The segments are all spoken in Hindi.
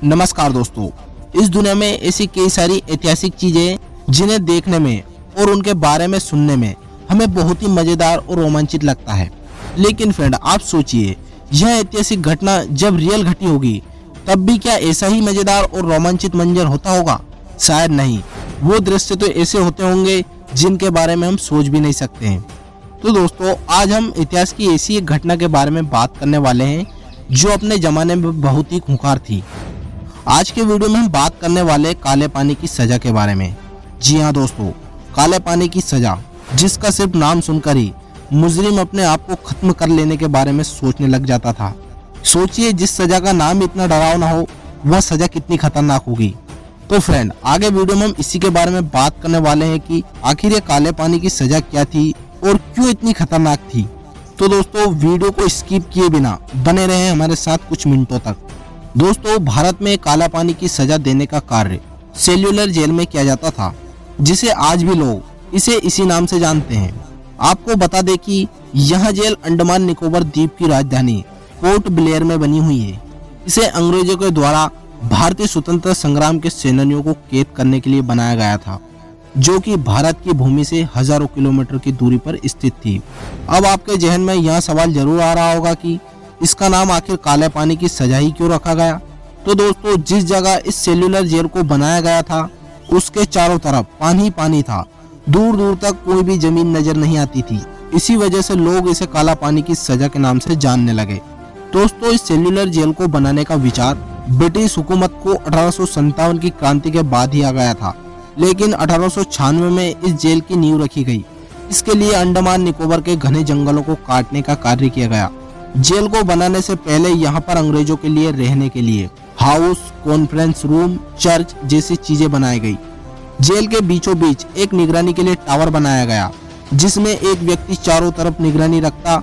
नमस्कार दोस्तों, इस दुनिया में ऐसी कई सारी ऐतिहासिक चीजें जिन्हें देखने में और उनके बारे में सुनने में हमें बहुत ही मजेदार और रोमांचित लगता है। लेकिन फ्रेंड, आप सोचिए, यह ऐतिहासिक घटना जब रियल घटी होगी तब भी क्या ऐसा ही मजेदार और रोमांचित मंजर होता होगा? शायद नहीं। वो दृश्य तो ऐसे होते होंगे जिनके बारे में हम सोच भी नहीं सकते हैं। तो दोस्तों, आज हम इतिहास की ऐसी एक घटना के बारे में बात करने वाले हैं जो अपने जमाने में बहुत ही खूंखार थी। आज के वीडियो में हम बात करने वाले काले पानी की सजा के बारे में। जी हाँ दोस्तों, काले पानी की सजा, जिसका सिर्फ नाम सुनकर ही मुजरिम अपने आप को खत्म कर लेने के बारे में सोचने लग जाता था। सोचिए, जिस सजा का नाम इतना डरावना हो, वह सजा कितनी खतरनाक होगी। तो फ्रेंड, आगे वीडियो में हम इसी के बारे में बात करने वाले हैं कि आखिर ये काले पानी की सजा क्या थी और क्यों इतनी खतरनाक थी। तो दोस्तों, वीडियो को स्किप किए बिना बने रहे हमारे साथ कुछ मिनटों तक। दोस्तों, भारत में काला पानी की सजा देने का कार्य सेल्युलर जेल में किया जाता था, जिसे आज भी लोग इसी नाम से जानते हैं। आपको बता दें कि यह जेल अंडमान निकोबार द्वीप की राजधानी पोर्ट ब्लेयर में बनी हुई है। इसे अंग्रेजों के द्वारा भारतीय स्वतंत्रता संग्राम के सेनानियों को कैद करने के लिए बनाया गया था, जो कि भारत की भूमि से हजारों किलोमीटर की दूरी पर स्थित थी। अब आपके जहन में यह सवाल जरूर आ रहा होगा कि इसका नाम आखिर काले पानी की सजा ही क्यों रखा गया। तो दोस्तों, जिस जगह इस सेल्युलर जेल को बनाया गया था उसके चारों तरफ पानी पानी था। दूर दूर तक कोई भी जमीन नजर नहीं आती थी। इसी वजह से लोग इसे काला पानी की सजा के नाम से जानने लगे। दोस्तों, इस सेल्युलर जेल को बनाने का विचार ब्रिटिश हुकूमत को 1857 की क्रांति के बाद ही आ गया था, लेकिन 1896 में इस जेल की नींव रखी गई। इसके लिए अंडमान निकोबार के घने जंगलों को काटने का कार्य किया गया। जेल को बनाने से पहले यहाँ पर अंग्रेजों के लिए रहने के लिए हाउस, कॉन्फ्रेंस रूम, चर्च जैसी चीजें बनाई गई। जेल के बीचों बीच एक निगरानी के लिए टावर बनाया गया, जिसमें एक व्यक्ति चारों तरफ निगरानी रखता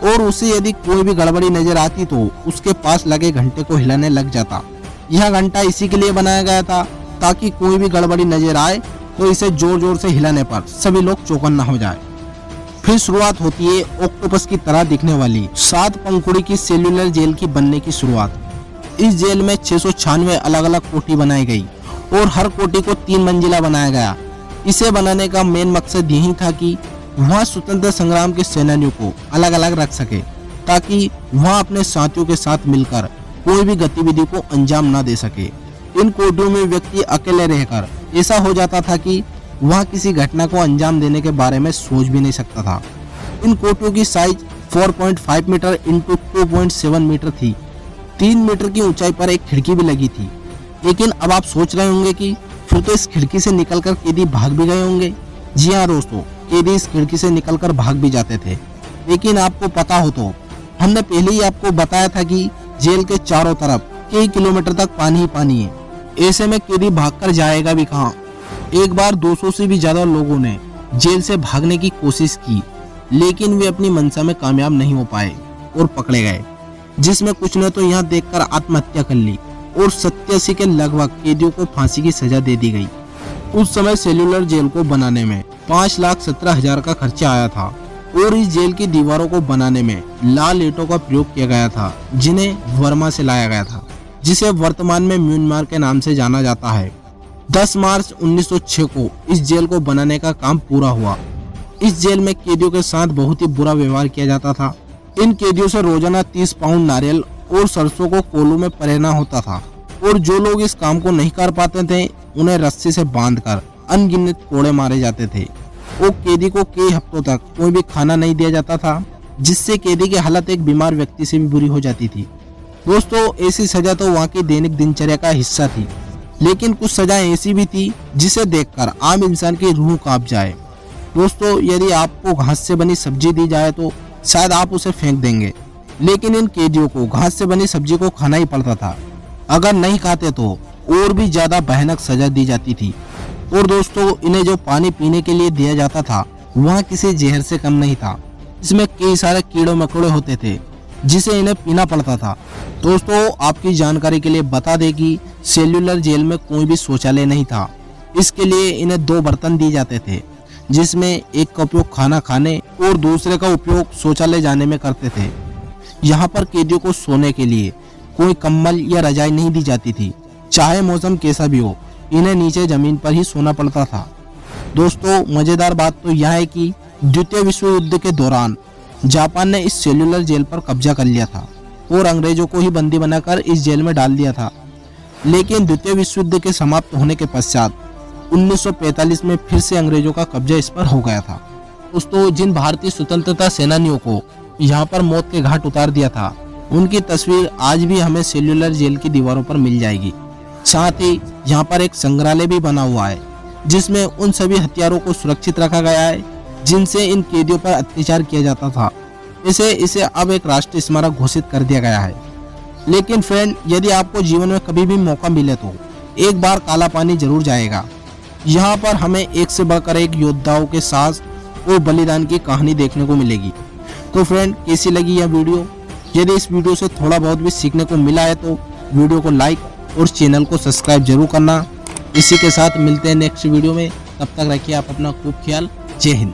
और उसे यदि कोई भी गड़बड़ी नजर आती तो उसके पास लगे घंटे को हिलाने लग जाता। यह घंटा इसी के लिए बनाया गया था ताकि कोई भी गड़बड़ी नजर आए तो इसे जोर जोर से हिलाने पर सभी लोग चौकन्ना हो जाए। फिर शुरुआत होती है ऑक्टोपस की तरह दिखने वाली 7 पंखुड़ी की सेल्युलर जेल की बनने की शुरुआत। इस जेल में 696 अलग अलग कोठी बनाई गई और हर कोठी को 3 मंजिला बनाया गया। इसे बनाने का मेन मकसद यही था कि वहाँ स्वतंत्रता संग्राम के सेनानियों को अलग अलग रख सके, ताकि वहाँ अपने साथियों के साथ मिलकर कोई भी गतिविधि को अंजाम न दे सके। इन कोठियों में व्यक्ति अकेले रहकर ऐसा हो जाता था कि वहाँ किसी घटना को अंजाम देने के बारे में सोच भी नहीं सकता था। इन कोठियों की साइज 4.5 मीटर इंटू 2.7 मीटर थी। 3 मीटर की ऊंचाई पर एक खिड़की भी लगी थी। लेकिन अब आप सोच रहे होंगे कि फिर तो इस खिड़की से निकलकर कैदी भाग भी गए होंगे। जी हाँ दोस्तों, कैदी इस खिड़की से निकलकर भाग भी जाते थे। लेकिन आपको पता हो तो हमने पहले ही आपको बताया था कि जेल के चारों तरफ कई किलोमीटर तक पानी ही पानी है। ऐसे में कैदी भागकर जाएगा भी कहाँ। एक बार 200 से भी ज्यादा लोगों ने जेल से भागने की कोशिश की, लेकिन वे अपनी मंशा में कामयाब नहीं हो पाए और पकड़े गए, जिसमें कुछ ने तो यहाँ देखकर आत्महत्या कर ली और 87 के लगभग कैदियों को फांसी की सजा दे दी गई। उस समय सेल्युलर जेल को बनाने में 5,17,000 का खर्चा आया था और इस जेल की दीवारों को बनाने में लाल ईंटों का प्रयोग किया गया था, जिन्हें वर्मा से लाया गया था, जिसे वर्तमान में म्यांमार के नाम से जाना जाता है। 10 मार्च 1906 को इस जेल को बनाने का काम पूरा हुआ। इस जेल में कैदियों के साथ बहुत ही बुरा व्यवहार किया जाता था। इन कैदियों से रोजाना 30 पाउंड नारियल और सरसों को कोल्हू में परेना होता था और जो लोग इस काम को नहीं कर पाते थे उन्हें रस्सी से बांधकर अनगिनत कोड़े मारे जाते थे और कैदी को कई हफ्तों तक कोई भी खाना नहीं दिया जाता था, जिससे कैदी की हालत एक बीमार व्यक्ति से भी बुरी हो जाती थी। दोस्तों, ऐसी सजा तो वहाँ की दैनिक दिनचर्या का हिस्सा थी, लेकिन कुछ सजाएं ऐसी भी थी जिसे देखकर आम इंसान की रूह कांप जाए। दोस्तों, यदि आपको घास से बनी सब्जी दी जाए तो शायद आप उसे फेंक देंगे, लेकिन इन कैदियों को घास से बनी सब्जी को खाना ही पड़ता था। अगर नहीं खाते तो और भी ज्यादा भयानक सजा दी जाती थी। और दोस्तों, इन्हें जो पानी पीने के लिए दिया जाता था वहाँ किसी जहर से कम नहीं था। इसमें कई सारे कीड़े मकोड़े होते थे जिसे इन्हें पीना पड़ता था। दोस्तों, आपकी जानकारी के लिए बता दें कि सेल्युलर जेल में कोई भी शौचालय नहीं था। इसके लिए इन्हें 2 बर्तन दिए जाते थे, जिसमें एक का उपयोग खाना खाने और दूसरे का उपयोग शौचालय जाने में करते थे। यहाँ पर कैदियों को सोने के लिए कोई कंबल या रजाई नहीं दी जाती थी। चाहे मौसम कैसा भी हो, इन्हें नीचे जमीन पर ही सोना पड़ता था। दोस्तों, मजेदार बात तो यह है कि द्वितीय विश्व युद्ध के दौरान जापान ने इस सेल्युलर जेल पर कब्जा कर लिया था और अंग्रेजों को ही बंदी बनाकर इस जेल में डाल दिया था। लेकिन द्वितीय विश्व युद्ध के समाप्त होने के पश्चात 1945 में फिर से अंग्रेजों का कब्जा इस पर हो गया था। दोस्तों, जिन भारतीय स्वतंत्रता सेनानियों को यहाँ पर मौत के घाट उतार दिया था, उनकी तस्वीर आज भी हमें सेल्युलर जेल की दीवारों पर मिल जाएगी। साथ ही यहाँ पर एक संग्रहालय भी बना हुआ है, जिसमें उन सभी हथियारों को सुरक्षित रखा गया है जिनसे इन कैदियों पर अत्याचार किया जाता था। इसे अब एक राष्ट्रीय स्मारक घोषित कर दिया गया है। लेकिन फ्रेंड, यदि आपको जीवन में कभी भी मौका मिले तो एक बार काला पानी जरूर जाएगा। यहाँ पर हमें एक से बढ़कर एक योद्धाओं के साहस और बलिदान की कहानी देखने को मिलेगी। तो फ्रेंड, कैसी लगी यह वीडियो? यदि इस वीडियो से थोड़ा बहुत भी सीखने को मिला है तो वीडियो को लाइक और चैनल को सब्सक्राइब जरूर करना। इसी के साथ मिलते हैं नेक्स्ट वीडियो में। तब तक रखिए आप अपना खूब ख्याल। जय हिंद।